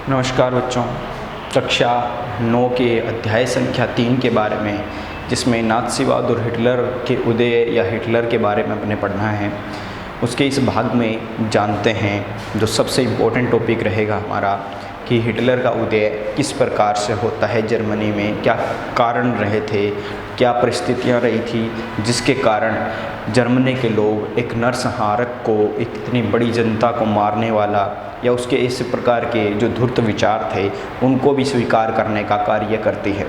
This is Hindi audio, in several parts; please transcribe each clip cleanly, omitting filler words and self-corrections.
नमस्कार बच्चों। कक्षा 9 के अध्याय संख्या 3 के बारे में, जिसमें नात्सीवाद और हिटलर के उदय या हिटलर के बारे में अपने पढ़ना है, उसके इस भाग में जानते हैं जो सबसे इम्पोर्टेंट टॉपिक रहेगा हमारा कि हिटलर का उदय किस प्रकार से होता है जर्मनी में, क्या कारण रहे थे, क्या परिस्थितियां रही थी जिसके कारण जर्मनी के लोग एक नरसंहारक को, एक इतनी बड़ी जनता को मारने वाला या उसके इस प्रकार के जो धूर्त विचार थे उनको भी स्वीकार करने का कार्य करती है।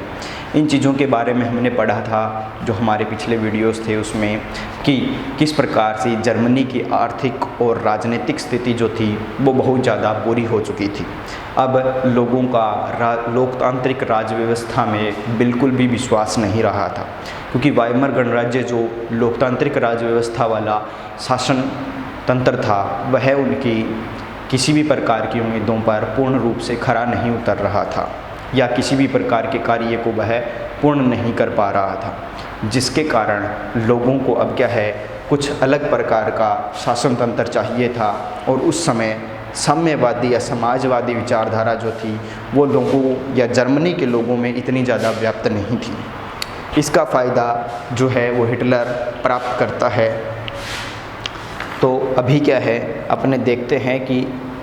इन चीज़ों के बारे में हमने पढ़ा था जो हमारे पिछले वीडियोस थे उसमें, कि किस प्रकार से जर्मनी की आर्थिक और राजनीतिक स्थिति जो थी वो बहुत ज़्यादा बुरी हो चुकी थी। अब लोगों का लोकतांत्रिक राज व्यवस्था में बिल्कुल भी विश्वास नहीं रहा था, क्योंकि वाइमर गणराज्य जो लोकतांत्रिक राज व्यवस्था वाला शासन तंत्र था वह उनकी किसी भी प्रकार की उम्मीदों पर पूर्ण रूप से खरा नहीं उतर रहा था या किसी भी प्रकार के कार्य को वह पूर्ण नहीं कर पा रहा था, जिसके कारण लोगों को अब क्या है, कुछ अलग प्रकार का शासन तंत्र चाहिए था। और उस समय साम्यवादी या समाजवादी विचारधारा जो थी वो लोगों या जर्मनी के लोगों में इतनी ज़्यादा व्याप्त नहीं थी। इसका फ़ायदा जो है वो हिटलर प्राप्त करता है। तो अभी क्या है, अपने देखते हैं कि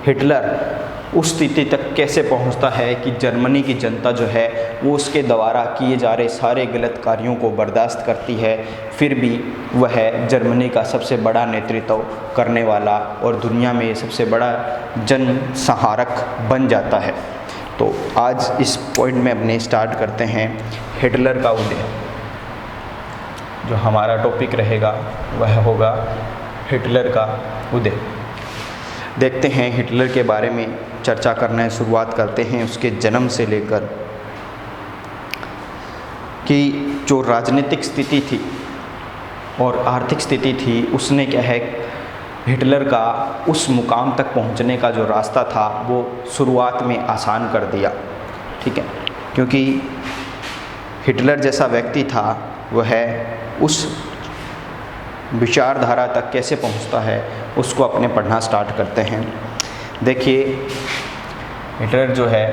हिटलर उस स्थिति तक कैसे पहुंचता है कि जर्मनी की जनता जो है वो उसके द्वारा किए जा रहे सारे गलत कार्यों को बर्दाश्त करती है, फिर भी वह जर्मनी का सबसे बड़ा नेतृत्व करने वाला और दुनिया में सबसे बड़ा जनसंहारक बन जाता है। तो आज इस पॉइंट में अपने स्टार्ट करते हैं हिटलर का उदय। जो हमारा टॉपिक रहेगा वह होगा हिटलर का उदय। देखते हैं हिटलर के बारे में चर्चा करने शुरुआत करते हैं उसके जन्म से लेकर कि जो राजनीतिक स्थिति थी और आर्थिक स्थिति थी उसने क्या है, हिटलर का उस मुकाम तक पहुंचने का जो रास्ता था वो शुरुआत में आसान कर दिया। ठीक है, क्योंकि हिटलर जैसा व्यक्ति था वह उस विचारधारा तक कैसे पहुंचता है उसको अपने पढ़ना स्टार्ट करते हैं। देखिए, हिटलर जो है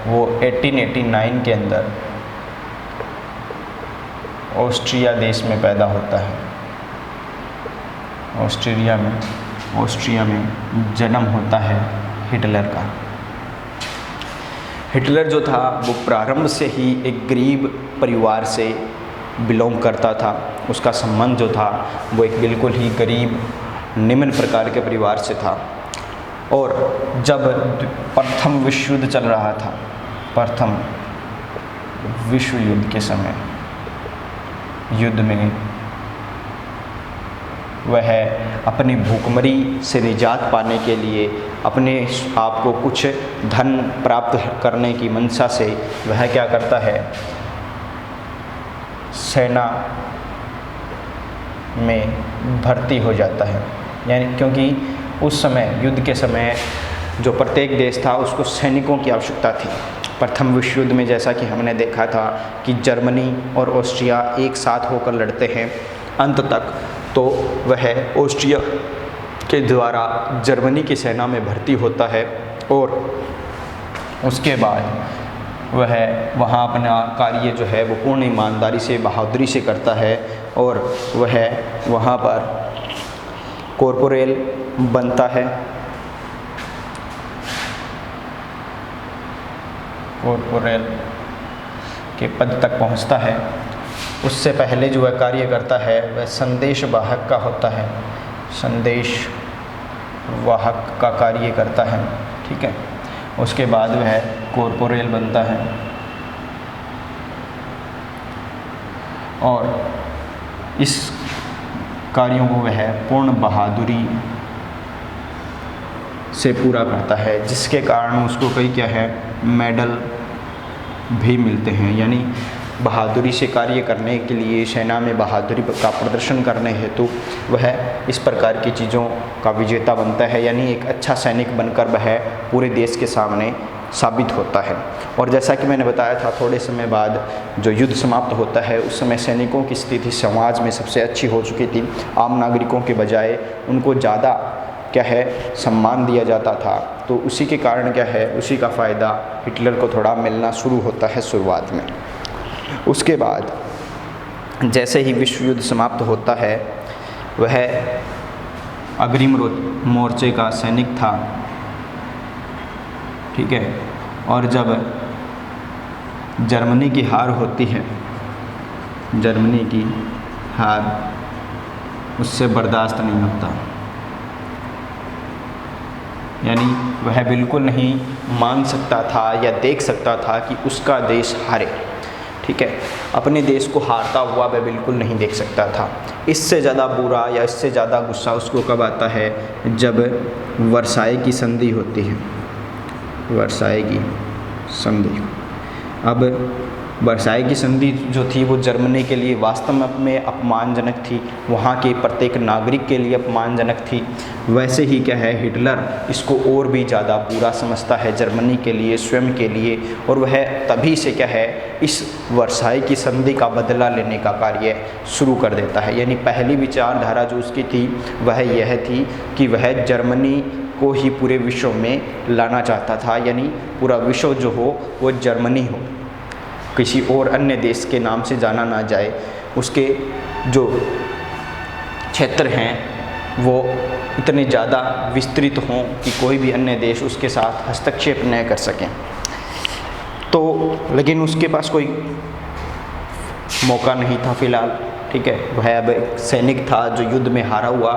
वो 1889 के अंदर ऑस्ट्रिया देश में पैदा होता है। ऑस्ट्रिया में जन्म होता है हिटलर का। हिटलर जो था वो प्रारंभ से ही एक गरीब परिवार से बिलोंग करता था। उसका संबंध जो था वो एक बिल्कुल ही गरीब निम्न प्रकार के परिवार से था। और जब प्रथम विश्व युद्ध चल रहा था, प्रथम विश्व युद्ध के समय युद्ध में वह अपनी भूखमरी से निजात पाने के लिए, अपने आप को कुछ धन प्राप्त करने की मंशा से वह क्या करता है, सेना में भर्ती हो जाता है। यानी क्योंकि उस समय युद्ध के समय जो प्रत्येक देश था उसको सैनिकों की आवश्यकता थी। प्रथम विश्व युद्ध में जैसा कि हमने देखा था कि जर्मनी और ऑस्ट्रिया एक साथ होकर लड़ते हैं अंत तक, तो वह ऑस्ट्रिया के द्वारा जर्मनी की सेना में भर्ती होता है और उसके बाद वह वहाँ अपना कार्य जो है वो पूर्ण ईमानदारी से, बहादुरी से करता है और वह वहाँ पर कॉर्पोरेल बनता है। कॉर्पोरेल के पद तक पहुँचता है। उससे पहले जो वह कार्य करता है वह संदेश वाहक का होता है, संदेश वाहक का कार्य करता है। ठीक है, उसके बाद वह कॉर्पोरेल बनता है और इस कार्यों को वह पूर्ण बहादुरी से पूरा करता है, जिसके कारण उसको कई क्या है, मेडल भी मिलते हैं। यानी बहादुरी से कार्य करने के लिए, सेना में बहादुरी का प्रदर्शन करने हेतु वह इस प्रकार की चीज़ों का विजेता बनता है। यानी एक अच्छा सैनिक बनकर वह पूरे देश के सामने साबित होता है। और जैसा कि मैंने बताया था, थोड़े समय बाद जो युद्ध समाप्त होता है उस समय सैनिकों की स्थिति समाज में सबसे अच्छी हो चुकी थी। आम नागरिकों के बजाय उनको ज़्यादा क्या है सम्मान दिया जाता था। तो उसी के कारण क्या है, उसी का फ़ायदा हिटलर को थोड़ा मिलना शुरू होता है शुरुआत में। उसके बाद जैसे ही विश्व युद्ध समाप्त होता है, वह अग्रिम मोर्चे का सैनिक था, ठीक है। और जब जर्मनी की हार होती है, जर्मनी की हार उससे बर्दाश्त नहीं होता, यानी वह बिल्कुल नहीं मान सकता था या देख सकता था कि उसका देश हारे, ठीक है। अपने देश को हारता हुआ वह बिल्कुल नहीं देख सकता था। इससे ज़्यादा बुरा या इससे ज़्यादा गुस्सा उसको कब आता है, जब वर्साई की संधि होती है, वर्साई की संधि। अब वर्साई की संधि जो थी वो जर्मनी के लिए वास्तव में अपमानजनक थी, वहाँ के प्रत्येक नागरिक के लिए अपमानजनक थी। वैसे ही क्या है, हिटलर इसको और भी ज़्यादा बुरा समझता है जर्मनी के लिए, स्वयं के लिए, और वह तभी से क्या है, इस वर्साई की संधि का बदला लेने का कार्य शुरू कर देता है। यानी पहली विचारधारा जो उसकी थी वह यह थी कि वह जर्मनी को ही पूरे विश्व में लाना चाहता था, यानी पूरा विश्व जो हो वो जर्मनी हो, किसी और अन्य देश के नाम से जाना ना जाए, उसके जो क्षेत्र हैं वो इतने ज़्यादा विस्तृत हों कि कोई भी अन्य देश उसके साथ हस्तक्षेप न कर सकें। तो लेकिन उसके पास कोई मौका नहीं था फ़िलहाल, ठीक है। वह अब एक सैनिक था जो युद्ध में हारा हुआ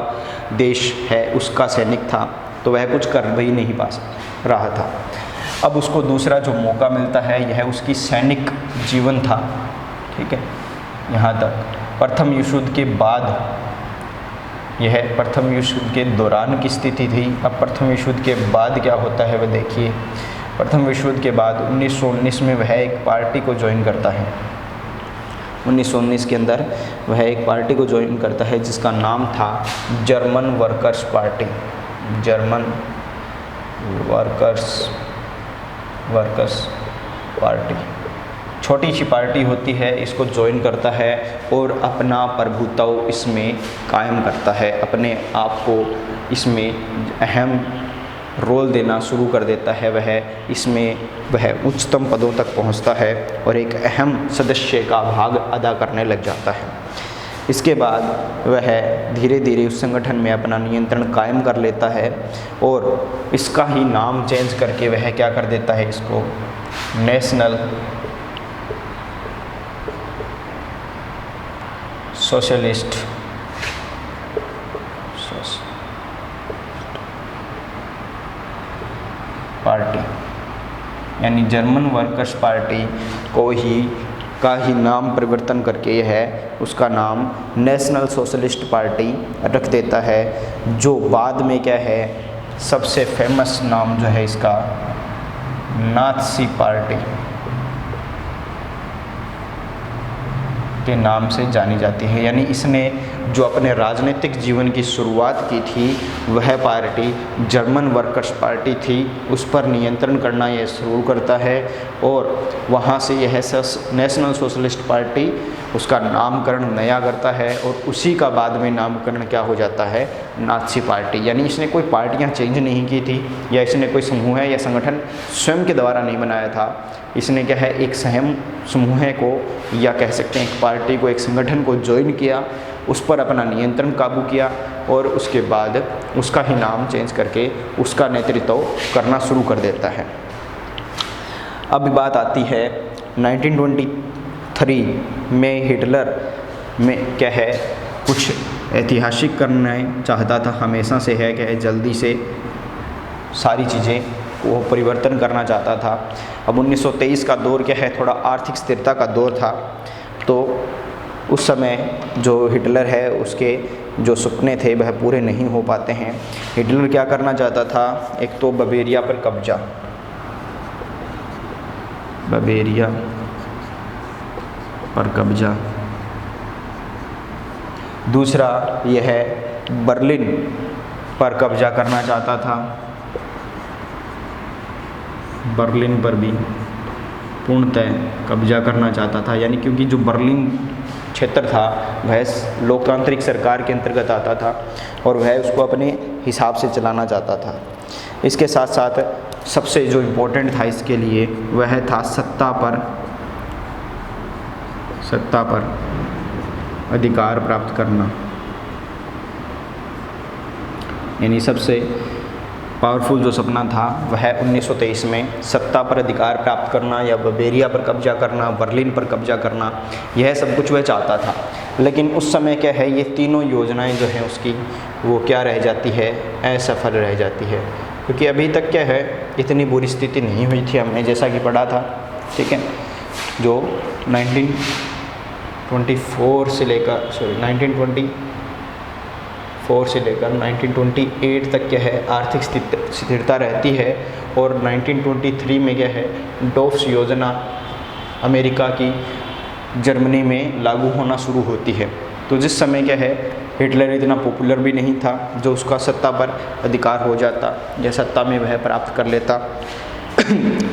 देश है उसका सैनिक था, तो वह कुछ कर भी नहीं पा रहा था। अब उसको दूसरा जो मौका मिलता है यह उसकी सैनिक जीवन था, ठीक है। यहाँ तक प्रथम विश्व युद्ध के बाद, यह प्रथम विश्व युद्ध के दौरान की स्थिति थी। अब प्रथम विश्व युद्ध के बाद क्या होता है वह देखिए। प्रथम विश्व युद्ध के बाद 1919 में वह एक पार्टी को ज्वाइन करता है। 1919 के अंदर वह एक पार्टी को ज्वाइन करता है जिसका नाम था German workers party, German workers party. छोटी सी पार्टी होती है, इसको ज्वाइन करता है और अपना प्रभुत्व इसमें कायम करता है, अपने आप को इसमें अहम रोल देना शुरू कर देता है। वह इसमें वह उच्चतम पदों तक पहुंचता है और एक अहम सदस्य का भाग अदा करने लग जाता है। इसके बाद वह धीरे धीरे उस संगठन में अपना नियंत्रण कायम कर लेता है और इसका ही नाम चेंज करके वह क्या कर देता है, इसको नेशनल सोशलिस्ट पार्टी, यानी जर्मन वर्कर्स पार्टी का ही नाम परिवर्तन करके यह उसका नाम नेशनल सोशलिस्ट पार्टी रख देता है, जो बाद में क्या है, सबसे फेमस नाम जो है इसका नाज़ी पार्टी के नाम से जानी जाती है। यानी इसने जो अपने राजनीतिक जीवन की शुरुआत की थी वह पार्टी जर्मन वर्कर्स पार्टी थी, उस पर नियंत्रण करना यह शुरू करता है और वहाँ से यह नेशनल सोशलिस्ट पार्टी उसका नामकरण नया करता है और उसी का बाद में नामकरण क्या हो जाता है, नाज़ी पार्टी। यानी इसने कोई पार्टियाँ चेंज नहीं की थी या इसने कोई समूह या संगठन स्वयं के द्वारा नहीं बनाया था। इसने क्या है, एक सहम समूह को या कह सकते हैं एक पार्टी को, एक संगठन को ज्वाइन किया, उस पर अपना नियंत्रण काबू किया और उसके बाद उसका ही नाम चेंज करके उसका नेतृत्व करना शुरू कर देता है। अब बात आती है 1923 में हिटलर में क्या है, कुछ ऐतिहासिक करना चाहता था, हमेशा से है कि जल्दी से सारी चीज़ें वो परिवर्तन करना चाहता था। अब 1923 का दौर क्या है, थोड़ा आर्थिक स्थिरता का दौर था, तो उस समय जो हिटलर है उसके जो सपने थे वह पूरे नहीं हो पाते हैं। हिटलर क्या करना चाहता था, एक तो बवेरिया पर कब्जा, बवेरिया पर कब्जा, दूसरा यह बर्लिन पर कब्जा करना चाहता था, बर्लिन पर भी पूर्णतः कब्जा करना चाहता था। यानी क्योंकि जो बर्लिन क्षेत्र था वह लोकतांत्रिक सरकार के अंतर्गत आता था और वह उसको अपने हिसाब से चलाना चाहता था। इसके साथ साथ सबसे जो इम्पोर्टेंट था इसके लिए वह था सत्ता पर अधिकार प्राप्त करना। यानी सबसे पावरफुल जो सपना था वह 1923 में सत्ता पर अधिकार प्राप्त करना या बवेरिया पर कब्जा करना, बर्लिन पर कब्जा करना, यह सब कुछ वह चाहता था। लेकिन उस समय क्या है, ये तीनों योजनाएं जो हैं उसकी वो क्या रह जाती है, असफल रह जाती है। क्योंकि अभी तक क्या है, इतनी बुरी स्थिति नहीं हुई थी, हमने जैसा कि पढ़ा था, ठीक है, जो 1924 से लेकर 1928 तक क्या है आर्थिक स्थिरता रहती है। और 1923 में क्या है, डोफ्स योजना अमेरिका की जर्मनी में लागू होना शुरू होती है। तो जिस समय क्या है, हिटलर इतना पॉपुलर भी नहीं था जो उसका सत्ता पर अधिकार हो जाता या सत्ता में वह प्राप्त कर लेता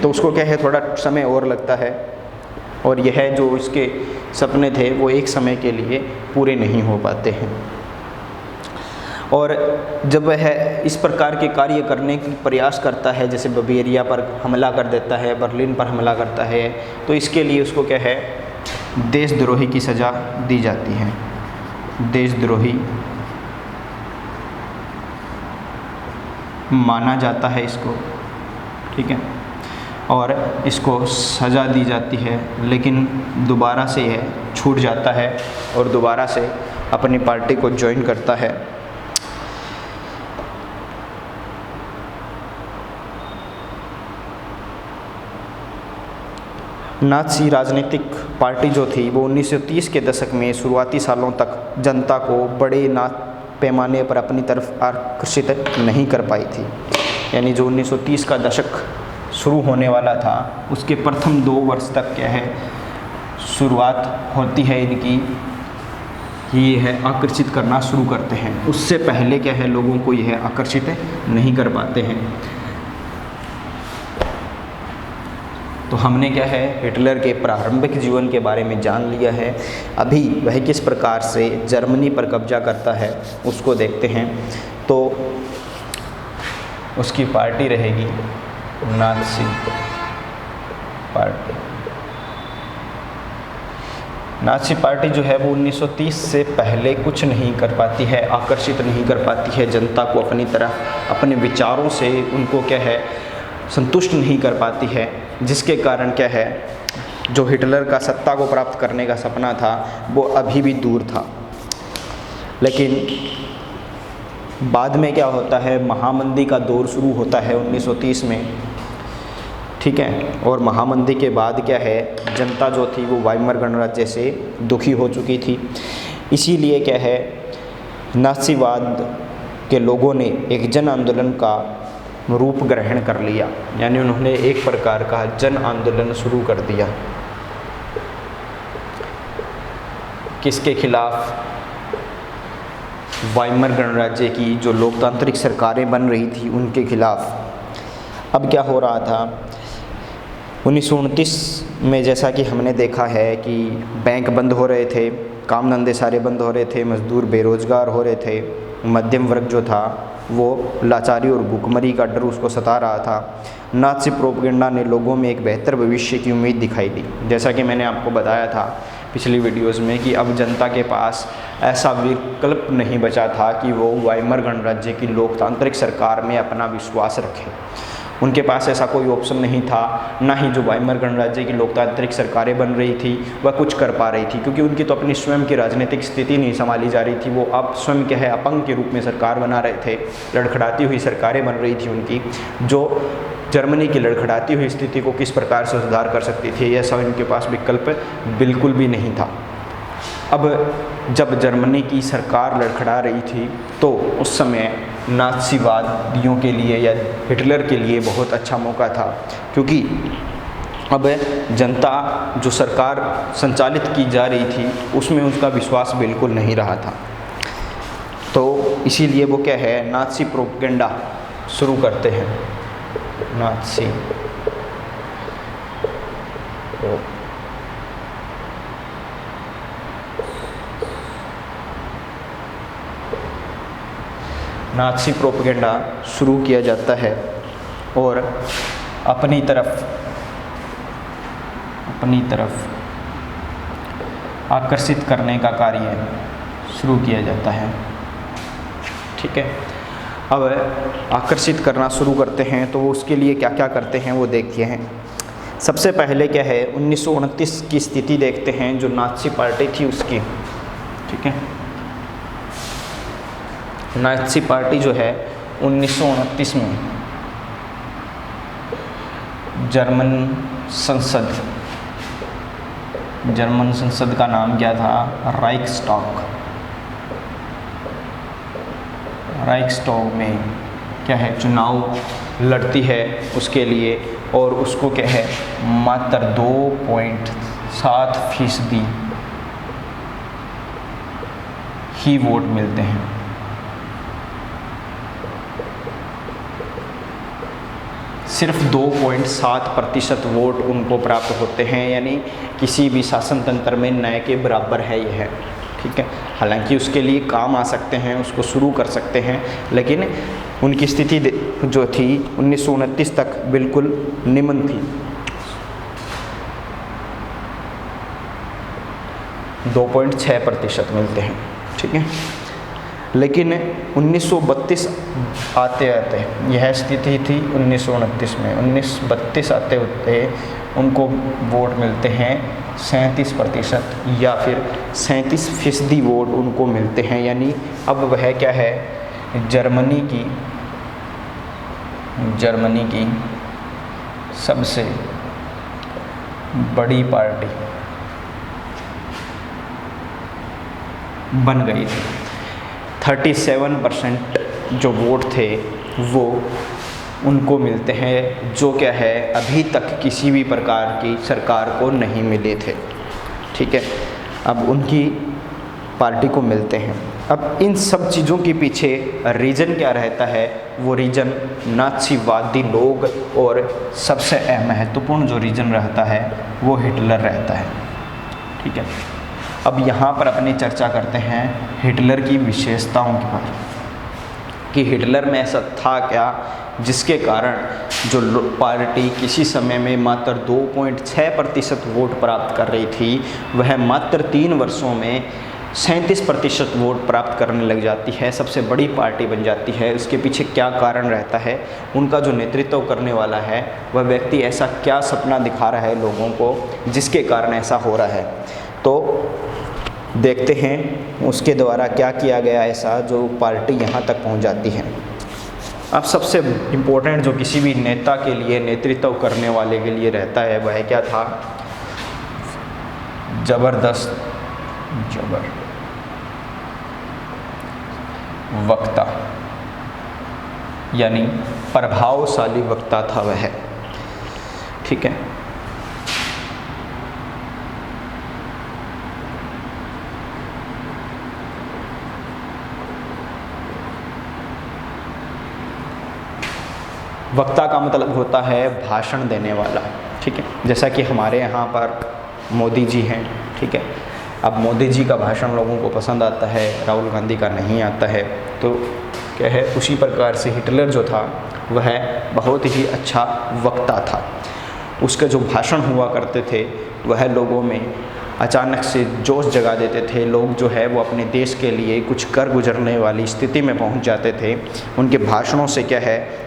तो उसको क्या है, थोड़ा समय और लगता है। और यह जो इसके सपने थे वो एक समय के लिए पूरे नहीं हो पाते हैं। और जब वह इस प्रकार के कार्य करने की प्रयास करता है, जैसे बवेरिया पर हमला कर देता है, बर्लिन पर हमला करता है, तो इसके लिए उसको क्या है, देशद्रोही की सज़ा दी जाती है। देशद्रोही माना जाता है इसको, ठीक है, और इसको सज़ा दी जाती है। लेकिन दोबारा से यह छूट जाता है और दोबारा से अपनी पार्टी को ज्वाइन करता है। नाज़ी राजनीतिक पार्टी जो थी वो 1930 के दशक में शुरुआती सालों तक जनता को बड़े पैमाने पर अपनी तरफ आकर्षित नहीं कर पाई थी। यानी जो 1930 का दशक शुरू होने वाला था उसके प्रथम 2 वर्ष तक क्या है, शुरुआत होती है इनकी, ये है आकर्षित करना शुरू करते हैं। उससे पहले क्या है, लोगों को यह आकर्षित नहीं कर पाते हैं। तो हमने क्या है, हिटलर के प्रारंभिक जीवन के बारे में जान लिया है। अभी वह किस प्रकार से जर्मनी पर कब्जा करता है उसको देखते हैं। तो उसकी पार्टी रहेगी नाज़ी पार्टी। नाज़ी पार्टी जो है वो 1930 से पहले कुछ नहीं कर पाती है, आकर्षित नहीं कर पाती है जनता को अपनी तरफ, अपने विचारों से उनको क्या है संतुष्ट नहीं कर पाती है। जिसके कारण क्या है, जो हिटलर का सत्ता को प्राप्त करने का सपना था वो अभी भी दूर था। लेकिन बाद में क्या होता है, महामंदी का दौर शुरू होता है 1930 में, ठीक है। और महामंदी के बाद क्या है, जनता जो थी वो वाइमर गणराज्य से दुखी हो चुकी थी। इसीलिए क्या है, नाज़ीवाद के लोगों ने एक जन आंदोलन का रूप ग्रहण कर लिया। यानी उन्होंने एक प्रकार का जन आंदोलन शुरू कर दिया। किसके खिलाफ? वाइमर गणराज्य की जो लोकतांत्रिक सरकारें बन रही थी उनके खिलाफ। अब क्या हो रहा था, 1929 में जैसा कि हमने देखा है कि बैंक बंद हो रहे थे, काम धंधे सारे बंद हो रहे थे, मजदूर बेरोजगार हो रहे थे, मध्यम वर्ग जो था वो लाचारी और भूखमरी का डर उसको सता रहा था। नाज़ी प्रोपेगेंडा ने लोगों में एक बेहतर भविष्य की उम्मीद दिखाई दी। जैसा कि मैंने आपको बताया था पिछली वीडियोस में कि अब जनता के पास ऐसा विकल्प नहीं बचा था कि वो वाइमर गणराज्य की लोकतांत्रिक सरकार में अपना विश्वास रखे। उनके पास ऐसा कोई ऑप्शन नहीं था, ना ही जो वाइमर गणराज्य की लोकतांत्रिक सरकारें बन रही थी वह कुछ कर पा रही थी, क्योंकि उनकी तो अपनी स्वयं की राजनीतिक स्थिति नहीं संभाली जा रही थी। वो अब स्वयं क्या है अपंग के रूप में सरकार बना रहे थे, लड़खड़ाती हुई सरकारें बन रही थी उनकी, जो जर्मनी की लड़खड़ाती हुई स्थिति को किस प्रकार से सुधार कर सकती थी, ऐसा उनके पास विकल्प बिल्कुल भी नहीं था। अब जब जर्मनी की सरकार लड़खड़ा रही थी तो उस समय नाज़ीवादियों के लिए या हिटलर के लिए बहुत अच्छा मौका था, क्योंकि अब जनता जो सरकार संचालित की जा रही थी उसमें उसका विश्वास बिल्कुल नहीं रहा था। तो इसीलिए वो क्या है, नाज़ी प्रोपेगेंडा शुरू करते हैं। नाज़ी नाज़ी प्रोपेगेंडा शुरू किया जाता है और अपनी तरफ आकर्षित करने का कार्य शुरू किया जाता है। ठीक है, अब आकर्षित करना शुरू करते हैं तो वो उसके लिए क्या क्या करते हैं वो देखते हैं। सबसे पहले क्या है, 1929 की स्थिति देखते हैं जो नाज़ी पार्टी थी उसकी। ठीक है, नाज़ी पार्टी जो है 1929 में जर्मन संसद का नाम क्या था, राइक्सटॉग में क्या है चुनाव लड़ती है उसके लिए, और उसको क्या है मात्र 2.7% ही वोट मिलते हैं। सिर्फ 2.7% वोट उनको प्राप्त होते हैं, यानी किसी भी शासन तंत्र में नए के बराबर है यह। ठीक है, हालांकि उसके लिए काम आ सकते हैं, उसको शुरू कर सकते हैं, लेकिन उनकी स्थिति जो थी 1929 तक बिल्कुल निम्न थी। 2.6% मिलते हैं। ठीक है, लेकिन 1932 आते यह स्थिति थी 1929 में। 1932 आते होते उनको वोट मिलते हैं 37% या फिर 37% वोट उनको मिलते हैं, यानी अब वह क्या है जर्मनी की सबसे बड़ी पार्टी बन गई थी। 37% जो वोट थे वो उनको मिलते हैं, जो क्या है अभी तक किसी भी प्रकार की सरकार को नहीं मिले थे। ठीक है, अब उनकी पार्टी को मिलते हैं। अब इन सब चीज़ों के पीछे रीज़न क्या रहता है, वो रीज़न नाज़ीवादी लोग, और सबसे महत्वपूर्ण जो रीज़न रहता है वो हिटलर रहता है। ठीक है, अब यहाँ पर अपनी चर्चा करते हैं हिटलर की विशेषताओं के बारे में कि हिटलर में ऐसा था क्या जिसके कारण जो पार्टी किसी समय में मात्र 2.6% वोट प्राप्त कर रही थी, वह मात्र 3 वर्षों में 37% वोट प्राप्त करने लग जाती है, सबसे बड़ी पार्टी बन जाती है। उसके पीछे क्या कारण रहता है, उनका जो नेतृत्व करने वाला है वह व्यक्ति ऐसा क्या सपना दिखा रहा है लोगों को जिसके कारण ऐसा हो रहा है। तो देखते हैं उसके द्वारा क्या किया गया ऐसा जो पार्टी यहाँ तक पहुँच जाती है। अब सबसे इम्पोर्टेंट जो किसी भी नेता के लिए, नेतृत्व करने वाले के लिए रहता है वह क्या था, वक्ता, यानी प्रभावशाली वक्ता था वह। ठीक है, वक्ता का मतलब होता है भाषण देने वाला। ठीक है, जैसा कि हमारे यहाँ पर मोदी जी हैं। ठीक है, अब मोदी जी का भाषण लोगों को पसंद आता है, राहुल गांधी का नहीं आता है, तो क्या है उसी प्रकार से हिटलर जो था वह बहुत ही अच्छा वक्ता था। उसके जो भाषण हुआ करते थे वह लोगों में अचानक से जोश जगा देते थे। लोग जो है वो अपने देश के लिए कुछ कर गुजरने वाली स्थिति में पहुंच जाते थे। उनके भाषणों से क्या है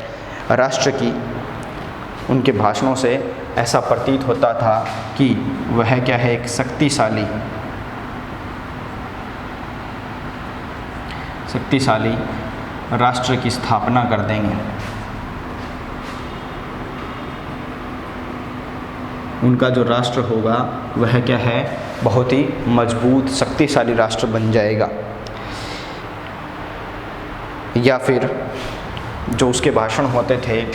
उनके भाषणों से ऐसा प्रतीत होता था कि वह क्या है एक शक्तिशाली राष्ट्र की स्थापना कर देंगे। उनका जो राष्ट्र होगा वह क्या है बहुत ही मजबूत शक्तिशाली राष्ट्र बन जाएगा। या फिर जो उसके भाषण होते थे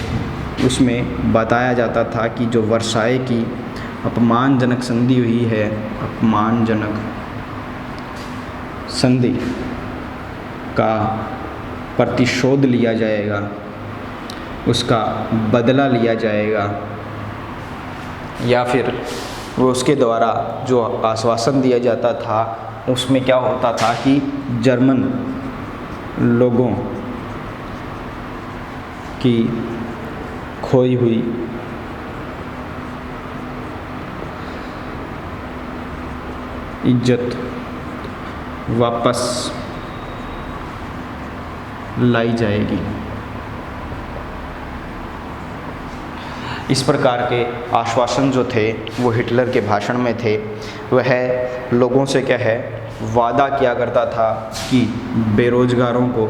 उसमें बताया जाता था कि जो वर्साय की अपमानजनक संधि हुई है, अपमानजनक संधि का प्रतिशोध लिया जाएगा, उसका बदला लिया जाएगा। या फिर वो उसके द्वारा जो आश्वासन दिया जाता था उसमें क्या होता था कि जर्मन लोगों की खोई हुई इज्जत वापस लाई जाएगी। इस प्रकार के आश्वासन जो थे वो हिटलर के भाषण में थे। वह लोगों से क्या है वादा किया करता था कि बेरोजगारों को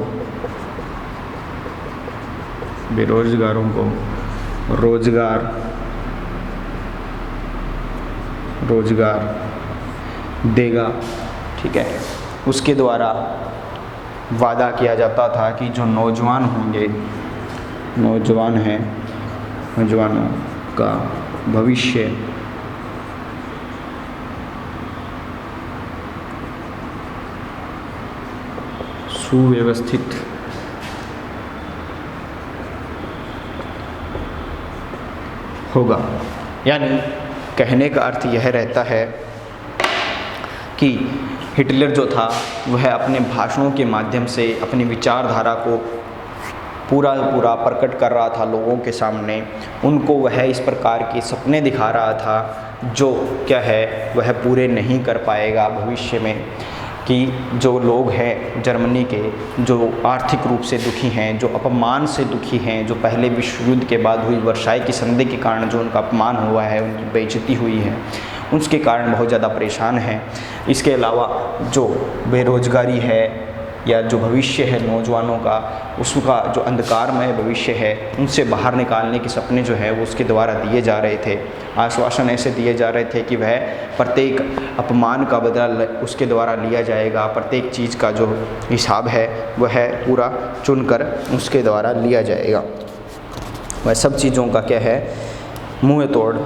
रोजगार देगा। ठीक है, उसके द्वारा वादा किया जाता था कि जो नौजवान होंगे, नौजवानों का भविष्य सुव्यवस्थित होगा। यानी कहने का अर्थ यह रहता है कि हिटलर जो था वह अपने भाषणों के माध्यम से अपनी विचारधारा को पूरा प्रकट कर रहा था लोगों के सामने। उनको वह इस प्रकार के सपने दिखा रहा था जो क्या है वह पूरे नहीं कर पाएगा भविष्य में, कि जो लोग हैं जर्मनी के जो आर्थिक रूप से दुखी हैं, जो अपमान से दुखी हैं, जो पहले विश्व युद्ध के बाद हुई वर्साई की संधि के कारण जो उनका अपमान हुआ है, उनकी बेइज्जती हुई है, उसके कारण बहुत ज़्यादा परेशान हैं। इसके अलावा जो बेरोजगारी है या जो भविष्य है नौजवानों का, उसका जो अंधकारमय भविष्य है, उनसे बाहर निकालने के सपने जो है वो उसके द्वारा दिए जा रहे थे। आश्वासन ऐसे दिए जा रहे थे कि वह प्रत्येक अपमान का बदला उसके द्वारा लिया जाएगा, प्रत्येक चीज़ का जो हिसाब है वह पूरा चुनकर उसके द्वारा लिया जाएगा। वह सब चीज़ों का क्या है मुँह तोड़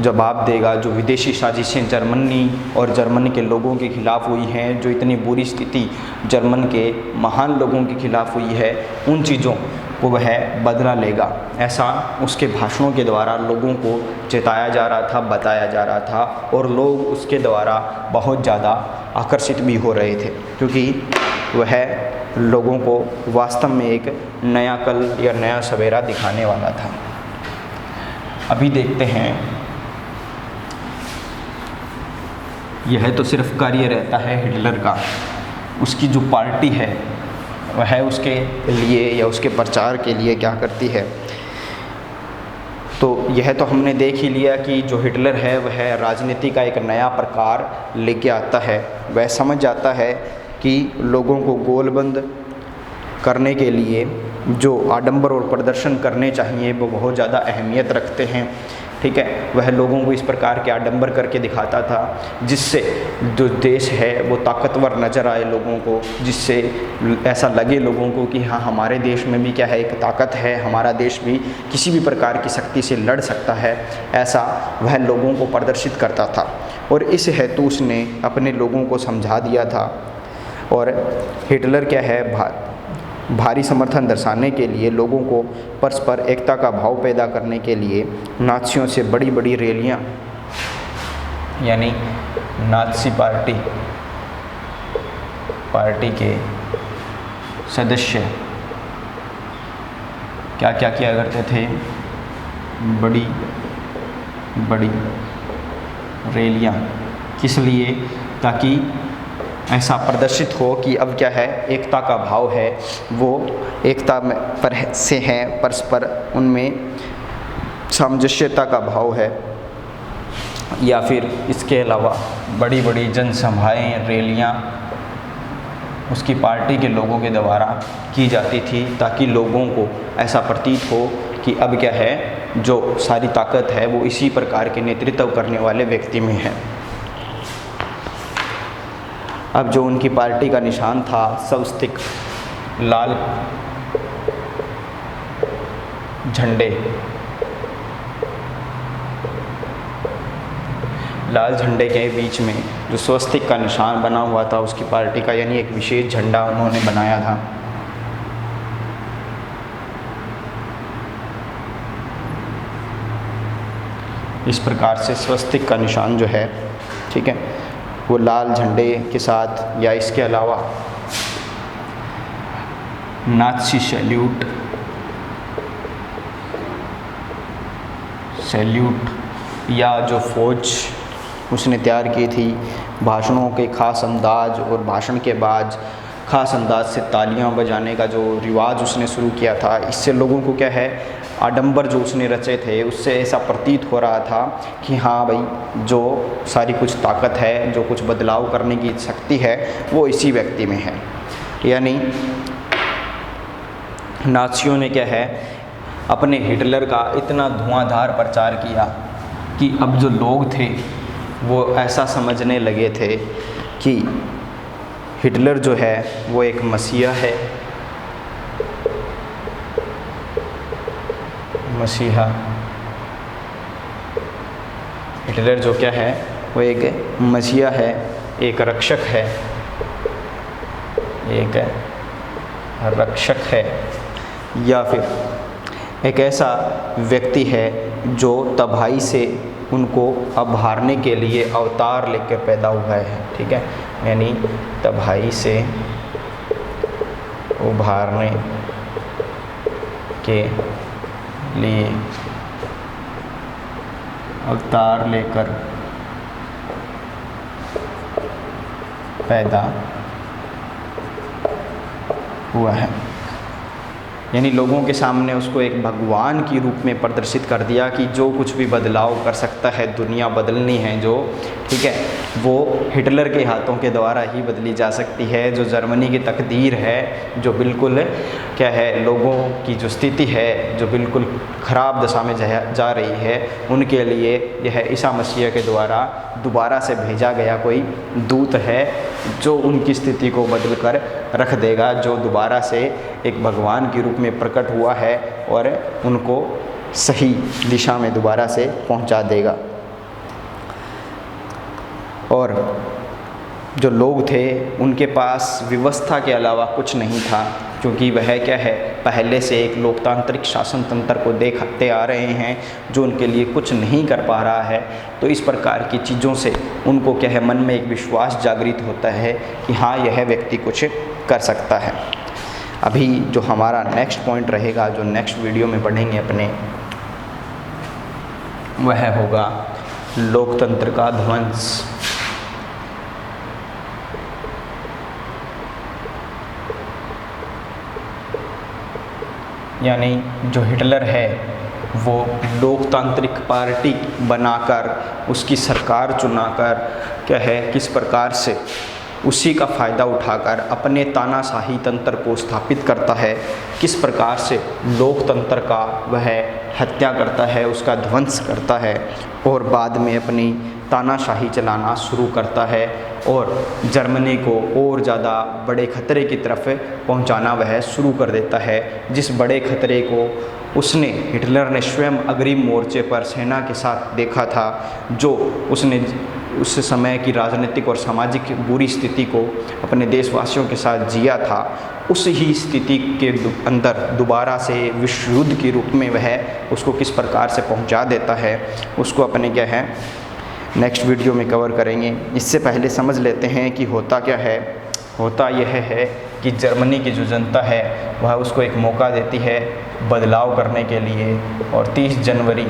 जवाब देगा। जो विदेशी साजिशें जर्मनी और जर्मन के लोगों के खिलाफ़ हुई हैं, जो इतनी बुरी स्थिति जर्मन के महान लोगों के खिलाफ़ हुई है, उन चीज़ों को वह बदला लेगा। ऐसा उसके भाषणों के द्वारा लोगों को चेताया जा रहा था, बताया जा रहा था, और लोग उसके द्वारा बहुत ज़्यादा आकर्षित भी हो रहे थे, क्योंकि वह लोगों को वास्तव में एक नया कल या नया सवेरा दिखाने वाला था। अभी देखते हैं, यह तो सिर्फ कार्य रहता है हिटलर का। उसकी जो पार्टी है वह उसके लिए या उसके प्रचार के लिए क्या करती है। तो यह तो हमने देख ही लिया कि जो हिटलर है वह राजनीति का एक नया प्रकार लेके आता है। वह समझ जाता है कि लोगों को गोलबंद करने के लिए जो आडंबर और प्रदर्शन करने चाहिए वो बहुत ज़्यादा अहमियत रखते हैं। ठीक है, वह लोगों को इस प्रकार के आडंबर करके दिखाता था जिससे जो देश है वो ताकतवर नज़र आए लोगों को, जिससे ऐसा लगे लोगों को कि हाँ हमारे देश में भी क्या है एक ताकत है, हमारा देश भी किसी भी प्रकार की शक्ति से लड़ सकता है। ऐसा वह लोगों को प्रदर्शित करता था और इस हेतु उसने अपने लोगों को समझा दिया था। और हिटलर क्या है भारी समर्थन दर्शाने के लिए लोगों को परस्पर एकता का भाव पैदा करने के लिए नाज़ियों से बड़ी बड़ी रैलियाँ, यानी नाज़ी पार्टी के सदस्य क्या क्या किया करते थे, बड़ी बड़ी रैलियाँ। किस लिए? ताकि ऐसा प्रदर्शित हो कि अब क्या है एकता का भाव है, वो एकता में पर से हैं, परस्पर उनमें सामंजस्यता का भाव है। या फिर इसके अलावा बड़ी बड़ी जनसभाएं, रैलियाँ उसकी पार्टी के लोगों के द्वारा की जाती थी ताकि लोगों को ऐसा प्रतीत हो कि अब क्या है जो सारी ताकत है वो इसी प्रकार के नेतृत्व करने वाले व्यक्ति में है। अब जो उनकी पार्टी का निशान था स्वस्तिक, लाल झंडे के बीच में जो स्वस्तिक का निशान बना हुआ था उसकी पार्टी का, यानी एक विशेष झंडा उन्होंने बनाया था। इस प्रकार से स्वस्तिक का निशान जो है, ठीक है, वो लाल झंडे के साथ या इसके अलावा नाज़ी सैल्यूट सैल्यूट या जो फ़ौज उसने तैयार की थी, भाषणों के ख़ास अंदाज और भाषण के बाद ख़ास अंदाज से तालियां बजाने का जो रिवाज उसने शुरू किया था, इससे लोगों को क्या है, आडंबर जो उसने रचे थे उससे ऐसा प्रतीत हो रहा था कि हाँ भाई, जो सारी कुछ ताकत है, जो कुछ बदलाव करने की शक्ति है, वो इसी व्यक्ति में है। यानी नाज़ियों ने क्या है, अपने हिटलर का इतना धुआंधार प्रचार किया कि अब जो लोग थे वो ऐसा समझने लगे थे कि हिटलर जो है वो एक मसीहा है, मसीहा। हिटलर जो क्या है वो एक मसीहा है, एक रक्षक है, एक रक्षक है, या फिर एक ऐसा व्यक्ति है जो तबाही से उनको उभारने के लिए अवतार लेकर पैदा हुआ है। ठीक है, यानी तबाही से उभारने के लिए अवतार लेकर पैदा हुआ है। यानी लोगों के सामने उसको एक भगवान की रूप में प्रदर्शित कर दिया कि जो कुछ भी बदलाव कर सकता है, दुनिया बदलनी है जो, ठीक है, वो हिटलर के हाथों के द्वारा ही बदली जा सकती है। जो जर्मनी की तकदीर है, जो बिल्कुल क्या है, लोगों की जो स्थिति है, जो बिल्कुल ख़राब दशा में जा रही है, उनके लिए यह ईसा मसीह के द्वारा दोबारा से भेजा गया कोई दूत है जो उनकी स्थिति को बदल कर रख देगा, जो दोबारा से एक भगवान के रूप में प्रकट हुआ है और उनको सही दिशा में दोबारा से पहुंचा देगा। और जो लोग थे उनके पास व्यवस्था के अलावा कुछ नहीं था, क्योंकि वह क्या है, पहले से एक लोकतांत्रिक शासन तंत्र को देखते आ रहे हैं जो उनके लिए कुछ नहीं कर पा रहा है। तो इस प्रकार की चीज़ों से उनको क्या है, मन में एक विश्वास जागृत होता है कि हाँ, यह व्यक्ति कुछ कर सकता है। अभी जो हमारा नेक्स्ट पॉइंट रहेगा, जो नेक्स्ट वीडियो में पढ़ेंगे अपने, वह होगा लोकतंत्र का ध्वंस। यानी जो हिटलर है वो लोकतांत्रिक पार्टी बनाकर, उसकी सरकार चुनाकर क्या है, किस प्रकार से उसी का फ़ायदा उठाकर अपने तानाशाही तंत्र को स्थापित करता है, किस प्रकार से लोकतंत्र का वह हत्या करता है, उसका ध्वंस करता है और बाद में अपनी तानाशाही चलाना शुरू करता है और जर्मनी को और ज़्यादा बड़े खतरे की तरफ पहुंचाना वह शुरू कर देता है, जिस बड़े खतरे को उसने, हिटलर ने स्वयं अग्रिम मोर्चे पर सेना के साथ देखा था, जो उसने उस समय की राजनीतिक और सामाजिक बुरी स्थिति को अपने देशवासियों के साथ जिया था। उस ही स्थिति के अंदर दोबारा से विश्व युद्ध के रूप में वह उसको किस प्रकार से पहुंचा देता है, उसको अपने क्या है नेक्स्ट वीडियो में कवर करेंगे। इससे पहले समझ लेते हैं कि होता क्या है। होता यह है कि जर्मनी की जो जनता है वह उसको एक मौका देती है बदलाव करने के लिए, और 30 जनवरी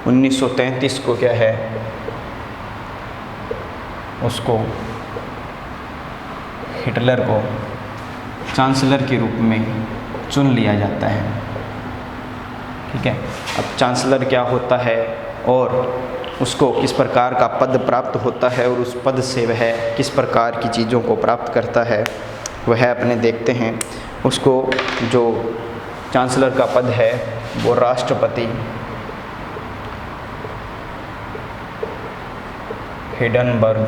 1933 को क्या है, उसको हिटलर को चांसलर के रूप में चुन लिया जाता है। ठीक है, अब चांसलर क्या होता है और उसको किस प्रकार का पद प्राप्त होता है और उस पद से वह किस प्रकार की चीज़ों को प्राप्त करता है, वह अपने देखते हैं। उसको जो चांसलर का पद है वो राष्ट्रपति हिंडनबर्ग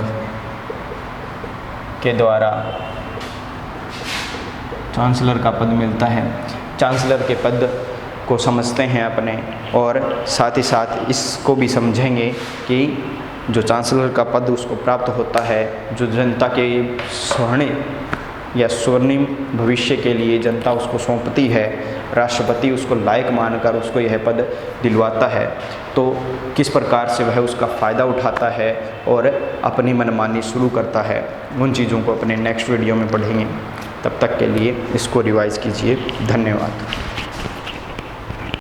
के द्वारा चांसलर का पद मिलता है। चांसलर के पद को समझते हैं अपने, और साथ ही साथ इसको भी समझेंगे कि जो चांसलर का पद उसको प्राप्त होता है, जो जनता के स्वर्णिम भविष्य के लिए जनता उसको सौंपती है, राष्ट्रपति उसको लायक मानकर उसको यह पद दिलवाता है, तो किस प्रकार से वह उसका फ़ायदा उठाता है और अपनी मनमानी शुरू करता है, उन चीज़ों को अपने नेक्स्ट वीडियो में पढ़ेंगे। तब तक के लिए इसको रिवाइज़ कीजिए। धन्यवाद।